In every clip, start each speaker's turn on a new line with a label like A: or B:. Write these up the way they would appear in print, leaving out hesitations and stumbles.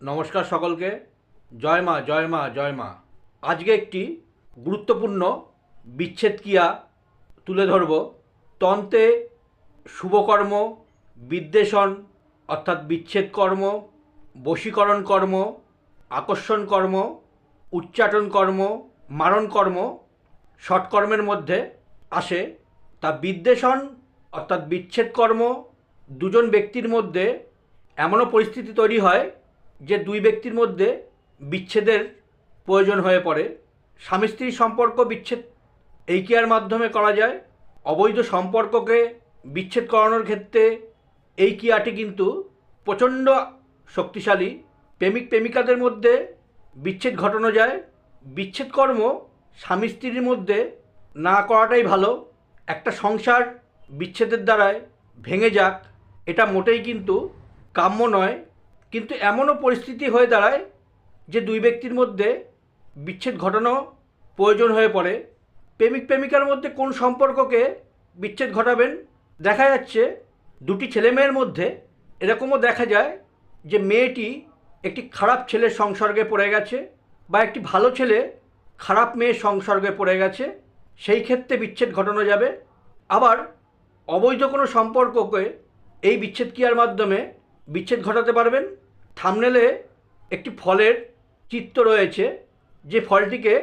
A: নমস্কার সকলকে। জয় মা, জয় মা, জয় মা। আজকে একটি গুরুত্বপূর্ণ বিচ্ছেদ ক্রিয়া তুলে ধরব। তন্ত্রে শুভকর্ম, বিদ্বেষণ অর্থাৎ বিচ্ছেদ কর্ম, বশীকরণ কর্ম, আকর্ষণ কর্ম, উচ্চাটন কর্ম, মারণ কর্ম ষটকর্মের মধ্যে আসে। তা বিদ্বেষণ অর্থাৎ বিচ্ছেদ কর্ম দুজন ব্যক্তির মধ্যে এমনও পরিস্থিতি তৈরি হয় যে দুই ব্যক্তির মধ্যে বিচ্ছেদের প্রয়োজন হয়ে পড়ে। স্বামী স্ত্রীর সম্পর্ক বিচ্ছেদ এই ক্রিয়ার মাধ্যমে করা যায়। অবৈধ সম্পর্ককে বিচ্ছেদ করানোর ক্ষেত্রে এই ক্রিয়াটি কিন্তু প্রচণ্ড শক্তিশালী। প্রেমিক প্রেমিকাদের মধ্যে বিচ্ছেদ ঘটানো যায়। বিচ্ছেদ কর্ম স্বামী স্ত্রীর মধ্যে না করাটাই ভালো। একটা সংসার বিচ্ছেদের দ্বারায় ভেঙে যাক, এটা মোটেই কিন্তু কাম্য নয়। কিন্তু এমনও পরিস্থিতি হয়ে দাঁড়ায় যে দুই ব্যক্তির মধ্যে বিচ্ছেদ ঘটানো প্রয়োজন হয়ে পড়ে। প্রেমিক প্রেমিকার মধ্যে কোন সম্পর্ককে বিচ্ছেদ ঘটাবেন? দেখা যাচ্ছে দুটি ছেলেমেয়ের মধ্যে এরকমও দেখা যায় যে মেয়েটি একটি খারাপ ছেলের সংসর্গে পড়ে গেছে বা একটি ভালো ছেলে খারাপ মেয়ের সংসর্গে পড়ে গেছে, সেই ক্ষেত্রে বিচ্ছেদ ঘটানো যাবে। আবার অবৈধ কোনো সম্পর্ককে এই বিচ্ছেদ ক্রিয়ার মাধ্যমে বিচ্ছেদ ঘটাতে পারবেন। থাম্বনেলে একটি ফলের চিত্র রয়েছে, যে ফলটিকে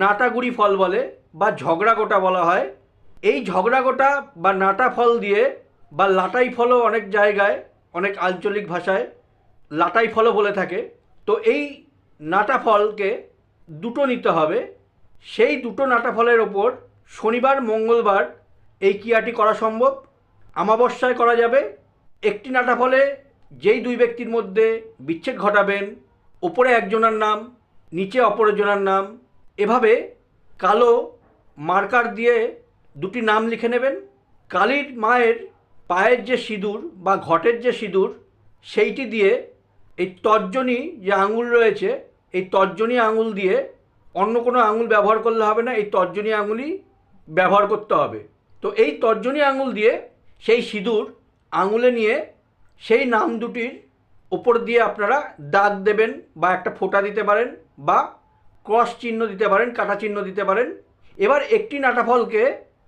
A: নাটাগুড়ি ফল বলে বা ঝগড়া গোটা বলা হয়। এই ঝগড়া গোটা বা নাটা ফল দিয়ে বা লাটাই ফলও অনেক জায়গায়, অনেক আঞ্চলিক ভাষায় লাটাই ফলও বলে থাকে। তো এই নাটা ফলকে দুটো নিতে হবে। সেই দুটো নাটা ফলের ওপর শনিবার মঙ্গলবার এই ক্রিয়াটি করা সম্ভব। অমাবস্যায় করা যাবে। একটি নাটা ফলে যেই দুই ব্যক্তির মধ্যে বিচ্ছেদ ঘটাবেন, ওপরে একজনের নাম, নিচে অপরজনের নাম, এভাবে কালো মার্কার দিয়ে দুটি নাম লিখে নেবেন। কালীর মায়ের পায়ের যে সিঁদুর বা ঘটের যে সিঁদুর, সেইটি দিয়ে এই তর্জনী যে আঙুল রয়েছে, এই তর্জনী আঙুল দিয়ে, অন্য কোনো আঙুল ব্যবহার করলে হবে না, এই তর্জনী আঙুলই ব্যবহার করতে হবে। তো এই তর্জনী আঙুল দিয়ে সেই সিঁদুর আঙুলে নিয়ে সেই নাম দুটির ওপর দিয়ে আপনারা দাগ দেবেন বা একটা ফোঁটা দিতে পারেন বা ক্রস চিহ্ন দিতে পারেন, কাটা চিহ্ন দিতে পারেন। এবার একটি নাটা ফলকে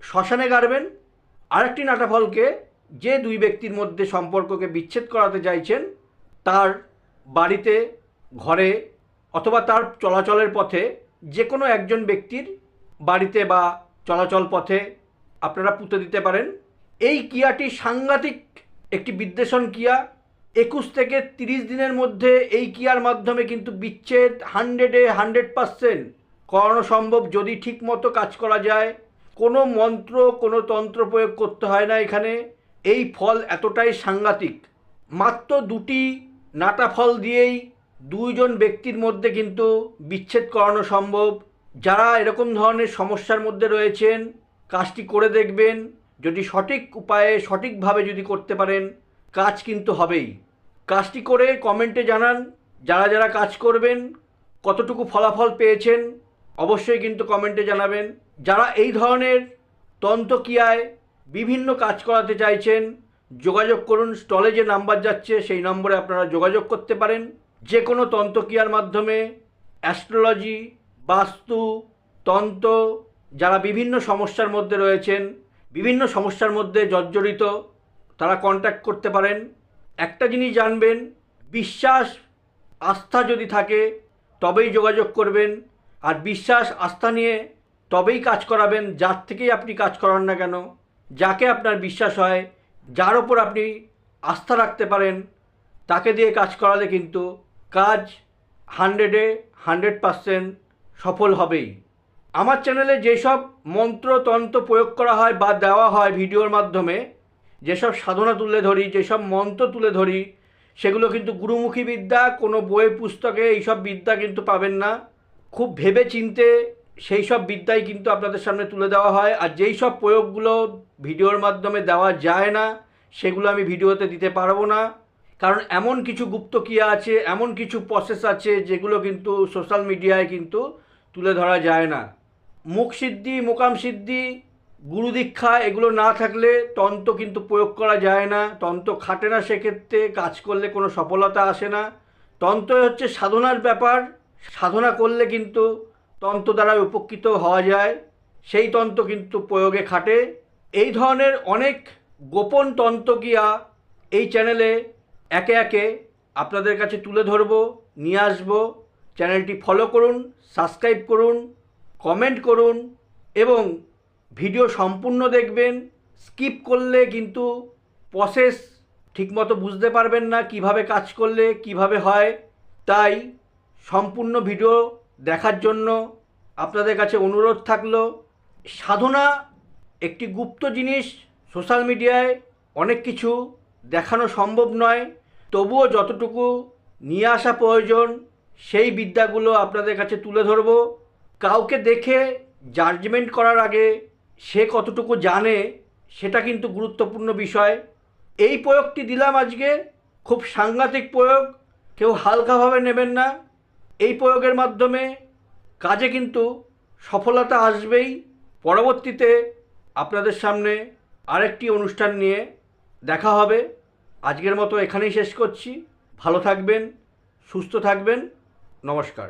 A: শ্মশানে গাড়বেন, আরেকটি নাটা ফলকে যে দুই ব্যক্তির মধ্যে সম্পর্ককে বিচ্ছেদ করাতে চাইছেন তার বাড়িতে, ঘরে অথবা তার চলাচলের পথে যে কোনো একজন ব্যক্তির বাড়িতে বা চলাচল পথে আপনারা পুঁতে দিতে পারেন। এই ক্রিয়াটি সাংঘাতিক একটি বিদ্বেষণ ক্রিয়া। 21 থেকে 30 দিনের মধ্যে এই ক্রিয়ার মাধ্যমে কিন্তু বিচ্ছেদ 100% করানো সম্ভব, যদি ঠিক মতো কাজ করা যায়। কোনো মন্ত্র, কোনো তন্ত্র প্রয়োগ করতে হয় না এখানে। এই ফল এতটাই সাংঘাতিক। মাত্র দুটি নাটা ফল দিয়েই দুইজন ব্যক্তির মধ্যে কিন্তু বিচ্ছেদ করানো সম্ভব। যারা এরকম ধরনের সমস্যার মধ্যে রয়েছেন, কাজটি করে দেখবেন। যদি সঠিক উপায়ে সঠিকভাবে যদি করতে পারেন, কাজ কিন্তু হবেই। কাজটি করে কমেন্টে জানান যারা যারা কাজ করবেন কতটুকু ফলাফল পেয়েছেন, অবশ্যই কিন্তু কমেন্টে জানাবেন। যারা এই ধরনের তন্ত্রক্রিয়ায় বিভিন্ন কাজ করাতে চাইছেন, যোগাযোগ করুন। স্টলে যে নাম্বার যাচ্ছে সেই নম্বরে আপনারা যোগাযোগ করতে পারেন। যে কোনো তন্ত্রক্রিয়ার মাধ্যমে, অ্যাস্ট্রোলজি, বাস্তু, তন্ত্র, যারা বিভিন্ন সমস্যার মধ্যে রয়েছেন, বিভিন্ন সমস্যার মধ্যে জর্জরিত, তারা কন্ট্যাক্ট করতে পারেন। একটা জিনিস জানবেন, বিশ্বাস আস্থা যদি থাকে তবেই যোগাযোগ করবেন। আর বিশ্বাস আস্থা নিয়ে তবেই কাজ করাবেন। যার থেকেই আপনি কাজ করান না কেন, যাকে আপনার বিশ্বাস হয়, যার ওপর আপনি আস্থা রাখতে পারেন, তাকে দিয়ে কাজ করালে কিন্তু কাজ 100% সফল হবেই। আমার চ্যানেলে যেসব মন্ত্র তন্ত্র প্রয়োগ করা হয় বা দেওয়া হয় ভিডিওর মাধ্যমে, যেসব সাধনা তুলে ধরি, যেসব মন্ত্র তুলে ধরি, সেগুলো কিন্তু গুরুমুখী বিদ্যা। কোনো বই পুস্তকে এইসব বিদ্যা কিন্তু পাবেন না। খুব ভেবে চিনতে সেই সব বিদ্যাই কিন্তু আপনাদের সামনে তুলে দেওয়া হয়। আর যেই সব প্রয়োগগুলো ভিডিওর মাধ্যমে দেওয়া যায় না, সেগুলো আমি ভিডিওতে দিতে পারবো না। কারণ এমন কিছু গুপ্তক্রিয়া আছে, এমন কিছু প্রসেস আছে যেগুলো কিন্তু সোশ্যাল মিডিয়ায় কিন্তু তুলে ধরা যায় না। মুখ সিদ্ধি, মোকাম সিদ্ধি, গুরু দীক্ষা এগুলো না থাকলে তন্ত্র কিন্তু প্রয়োগ করা যায় না। তন্ত্র খাটে না, সেক্ষেত্রে কাজ করলে কোনো সফলতা আসে না। তন্ত্র হচ্ছে সাধনার ব্যাপার। সাধনা করলে কিন্তু তন্ত্র দ্বারা উপকৃত হওয়া যায়, সেই তন্ত্র কিন্তু প্রয়োগে খাটে। এই ধরনের অনেক গোপন তন্ত্রক্রিয়া এই চ্যানেলে একে একে আপনাদের কাছে তুলে ধরব, নিয়ে আসব। চ্যানেলটি ফলো করুন, সাবস্ক্রাইব করুন, কমেন্ট করুন এবং ভিডিও সম্পূর্ণ দেখবেন। স্কিপ করলে কিন্তু প্রসেস ঠিকমতো বুঝতে পারবেন না, কিভাবে কাজ করলে কিভাবে হয়। তাই সম্পূর্ণ ভিডিও দেখার জন্য আপনাদের কাছে অনুরোধ থাকলো। সাধনা একটি গুপ্ত জিনিস, সোশ্যাল মিডিয়ায় অনেক কিছু দেখানো সম্ভব নয়, তবুও যতটুকু নিয়ে আসা প্রয়োজন সেই বিদ্যাগুলো আপনাদের কাছে তুলে ধরব। কাউকে দেখে জাজমেন্ট করার আগে সে কতটুকু জানে সেটা কিন্তু গুরুত্বপূর্ণ বিষয়। এই প্রয়োগটি দিলাম আজকে, খুব সাংঘাতিক প্রয়োগ, কেউ হালকাভাবে নেবেন না। এই প্রয়োগের মাধ্যমে কাজে কিন্তু সফলতা আসবেই। পরবর্তীতে আপনাদের সামনে আরেকটি অনুষ্ঠান নিয়ে দেখা হবে। আজকের মতো এখানেই শেষ করছি। ভালো থাকবেন, সুস্থ থাকবেন। নমস্কার।